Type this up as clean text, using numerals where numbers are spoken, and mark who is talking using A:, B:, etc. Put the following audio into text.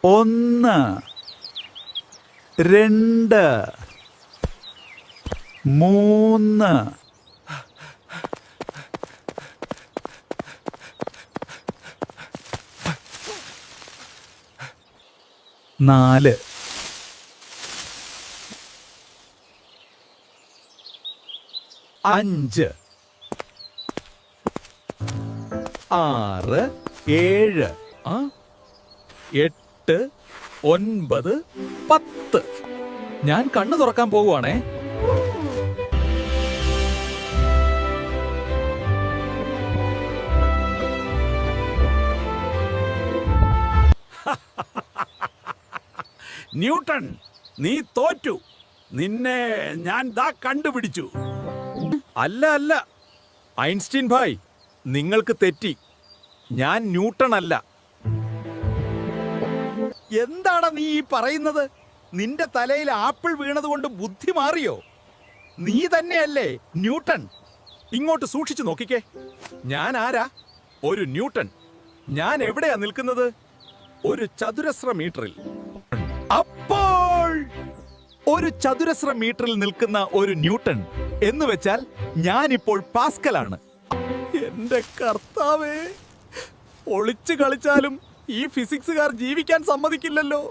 A: 1 2 3 4 5 6 7 8 9 10. ഞാൻ കണ്ണു തുറക്കാൻ പോകുവാണേ. ന്യൂട്ടൺ, നീ തോറ്റു. നിന്നെ ഞാൻ ദാ കണ്ടുപിടിച്ചു. അല്ല ഐൻസ്റ്റീൻ ഭായ്, നിങ്ങൾക്ക് തെറ്റി. ഞാൻ ന്യൂട്ടൺ അല്ല. എന്താണ് നീ ഈ പറയുന്നത്? നിന്റെ തലയിൽ ആപ്പിൾ വീണതുകൊണ്ട് ബുദ്ധി മാറിയോ? നീ തന്നെയല്ലേ ന്യൂട്ടൺ? ഇങ്ങോട്ട് സൂക്ഷിച്ചു നോക്കിക്കേ. ഞാൻ ആരാ? ഒരു ന്യൂട്ടൺ. ഞാൻ എവിടെയാ നിൽക്കുന്നത്? ഒരു ചതുരശ്ര മീറ്ററിൽ. അപ്പോൾ ഒരു ചതുരശ്ര മീറ്ററിൽ നിൽക്കുന്ന ഒരു ന്യൂട്ടൺ എന്ന് വെച്ചാൽ ഞാനിപ്പോൾ പാസ്കലാണ്. എന്റെ കർത്താവേ, ഒളിച്ചു കളിച്ചാലും ഈ ഫിസിക്സുകാർ ജീവിക്കാൻ സമ്മതിക്കില്ലല്ലോ.